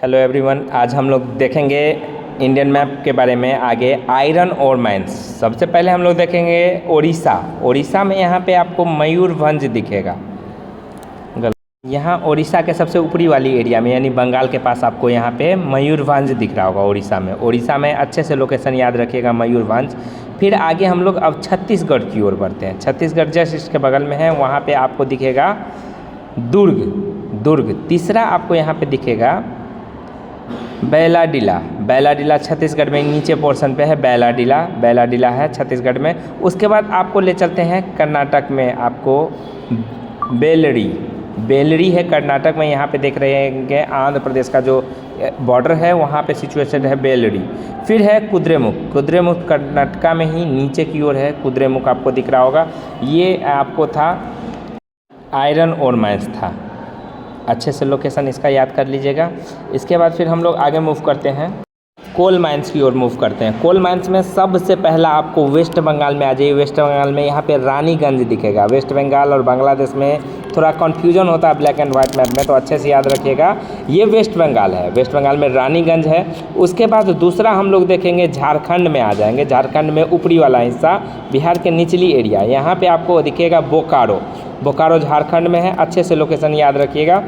Hello everyone, आज हम लोग देखेंगे इंडियन मैप के बारे में आगे आयरन और माइंस। सबसे पहले हम लोग देखेंगे उड़ीसा में यहाँ पे आपको मयूरभंज दिखेगा। यहाँ उड़ीसा के सबसे ऊपरी वाली एरिया में यानी बंगाल के पास आपको यहाँ पे मयूरभंज दिख रहा होगा। उड़ीसा में अच्छे से लोकेशन याद रखिएगा, मयूरभंज। फिर आगे हम लोग अब छत्तीसगढ़ की ओर बढ़ते हैं। छत्तीसगढ़ जस्ट इसके बगल में है, वहाँ पर आपको दिखेगा दुर्ग। तीसरा आपको यहाँ पर दिखेगा बैलाडीला छत्तीसगढ़ में नीचे पोर्शन पे है। बैलाडीला है छत्तीसगढ़ में। उसके बाद आपको ले चलते हैं कर्नाटक में, आपको बेलरी है कर्नाटक में। यहाँ पे देख रहे हैं आंध्र प्रदेश का जो बॉर्डर है वहाँ पे सिचुएशन है बेलरी। फिर है कुद्रेमुख कर्नाटका में ही नीचे की ओर है कुद्रेमुख, आपको दिख रहा होगा। ये आपको था आयरन और माइंस था। अच्छे से लोकेशन इसका याद कर लीजिएगा। इसके बाद फिर हम लोग आगे मूव करते हैं, कोल माइंस की ओर मूव करते हैं। कोल माइंस में सबसे पहला आपको वेस्ट बंगाल में आ जाइए। वेस्ट बंगाल में यहाँ पे रानीगंज दिखेगा। वेस्ट बंगाल और बांग्लादेश में थोड़ा कन्फ्यूजन होता है ब्लैक एंड वाइट मैप में, तो अच्छे से याद रखिएगा। ये वेस्ट बंगाल है, वेस्ट बंगाल में रानीगंज है। उसके बाद दूसरा हम लोग देखेंगे झारखंड में आ जाएंगे। झारखंड में ऊपरी वाला हिस्सा, बिहार के निचली एरिया, यहाँ पर आपको दिखेगा बोकारो झारखंड में है। अच्छे से लोकेशन याद रखिएगा।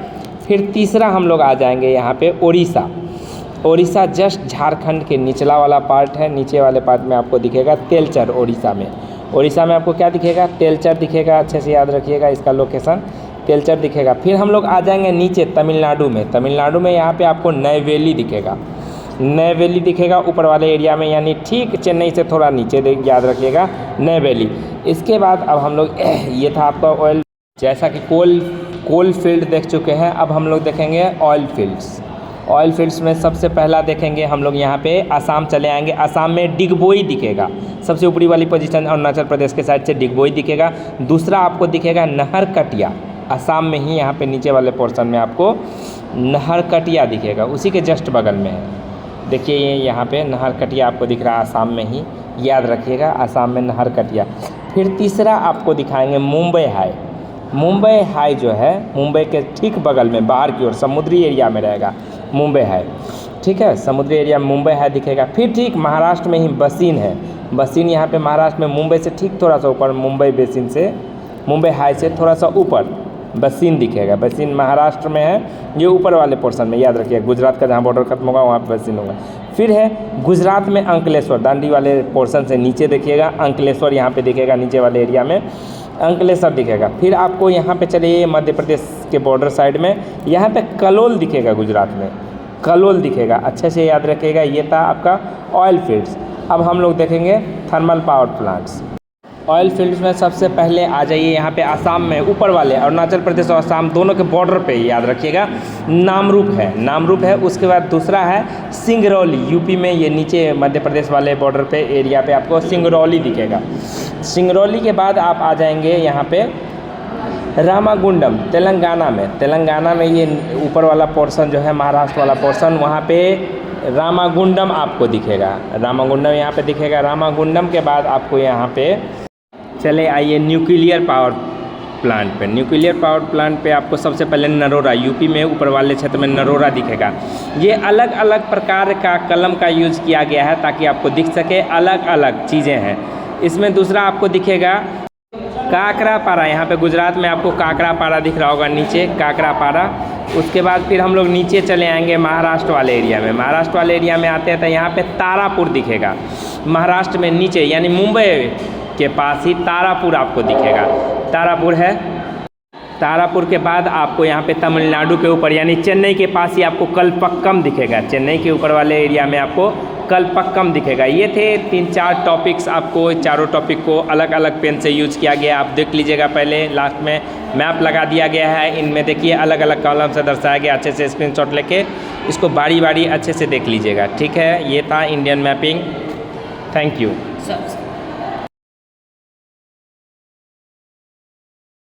फिर तीसरा हम लोग आ जाएंगे यहाँ पे ओडिशा जस्ट झारखंड के निचला वाला पार्ट है। नीचे वाले पार्ट में आपको दिखेगा तेलचर। ओडिशा में आपको क्या दिखेगा? तेलचर दिखेगा। अच्छे से याद रखिएगा इसका लोकेशन, तेलचर दिखेगा। फिर हम लोग आ जाएंगे नीचे तमिलनाडु में यहाँ पे आपको नैवेली दिखेगा ऊपर वाले एरिया में, यानी ठीक चेन्नई से थोड़ा नीचे याद रखिएगा नैवेली। इसके बाद अब हम लोग ये था आपका ऑयल, जैसा कि कोल फील्ड देख चुके हैं। अब हम लोग देखेंगे ऑयल फील्ड्स में सबसे पहला देखेंगे हम लोग यहाँ पे असम चले आएंगे। असम में डिगबोई दिखेगा, सबसे ऊपरी वाली पोजीशन अरुणाचल प्रदेश के साइड से डिगबोई दिखेगा। दूसरा आपको दिखेगा नहरकटिया, असम में ही यहाँ पे नीचे वाले पोर्शन में आपको नहरकटिया दिखेगा, उसी के जस्ट बगल में है। देखिए ये यहाँ पे नहरकटिया आपको दिख रहा है, असम में ही, याद रखिएगा असम में नहरकटिया। फिर तीसरा आपको दिखाएंगे मुंबई हाई जो है मुंबई के ठीक बगल में बाहर की ओर समुद्री एरिया में रहेगा मुंबई हाई, ठीक है। समुद्री एरिया में मुंबई हाई दिखेगा। फिर ठीक महाराष्ट्र में ही बसीन है। बसीन यहाँ पे महाराष्ट्र में मुंबई से ठीक थोड़ा सा ऊपर, मुंबई हाई से थोड़ा सा ऊपर बसीन दिखेगा। बसीन महाराष्ट्र में है, ये ऊपर वाले पोर्शन में, याद रखिएगा। गुजरात का जहाँ बॉर्डर खत्म होगा वहाँ पर बसीन होगा। फिर है गुजरात में अंकलेश्वर, दांडी वाले पोर्शन से नीचे देखिएगा अंकलेश्वर, यहाँ पे दिखेगा नीचे वाले एरिया में अंकलेश्वर दिखेगा। फिर आपको यहाँ पे चलिए मध्य प्रदेश के बॉर्डर साइड में, यहाँ पे कलोल दिखेगा, गुजरात में कलोल दिखेगा। अच्छे से याद रखिएगा। ये था आपका ऑयल फील्ड्स। अब हम लोग देखेंगे thermal power plants. Oil fields में सबसे पहले आ जाइए यहाँ पे आसाम में, ऊपर वाले अरुणाचल प्रदेश और आसाम दोनों के बॉर्डर पे, याद रखिएगा नामरूप है। उसके बाद दूसरा है सिंगरौली, यूपी में, ये नीचे मध्य प्रदेश वाले बॉर्डर पे एरिया पे आपको सिंगरौली दिखेगा। सिंगरौली के बाद आप आ जाएंगे यहाँ पे रामागुंडम, तेलंगाना में ये ऊपर वाला पोर्शन जो है महाराष्ट्र वाला पोर्शन, वहाँ पे रामागुंडम आपको दिखेगा। रामागुंडम यहाँ पे दिखेगा। रामागुंडम के बाद आपको यहाँ पे चले आइए न्यूक्लियर पावर प्लांट पे आपको सबसे पहले नरोरा, यूपी में ऊपर वाले क्षेत्र में नरोरा दिखेगा। ये अलग अलग प्रकार का कलम का यूज़ किया गया है ताकि आपको दिख सके, अलग अलग चीज़ें हैं इसमें। दूसरा आपको दिखेगा काकरापारा, यहाँ पे गुजरात में आपको काकरापारा दिख रहा होगा नीचे, काकरापारा। उसके बाद फिर हम लोग नीचे चले आएंगे महाराष्ट्र वाले एरिया में आते हैं तो यहाँ पे तारापुर दिखेगा। महाराष्ट्र में नीचे यानी मुंबई के पास ही तारापुर आपको दिखेगा। तारापुर के बाद आपको यहाँ पे तमिलनाडु के ऊपर यानी चेन्नई के पास ही आपको कलपक्कम दिखेगा। चेन्नई के ऊपर वाले एरिया में आपको कलपक्कम दिखेगा। ये थे 3-4 टॉपिक्स, आपको चारों टॉपिक को अलग अलग पेन से यूज़ किया गया। आप देख लीजिएगा, पहले लास्ट में मैप लगा दिया गया है, इनमें देखिए अलग अलग कॉलम से दर्शाया गया। अच्छे से स्क्रीनशॉट लेके इसको बारी बारी अच्छे से देख लीजिएगा, ठीक है। ये था इंडियन मैपिंग। Thank you.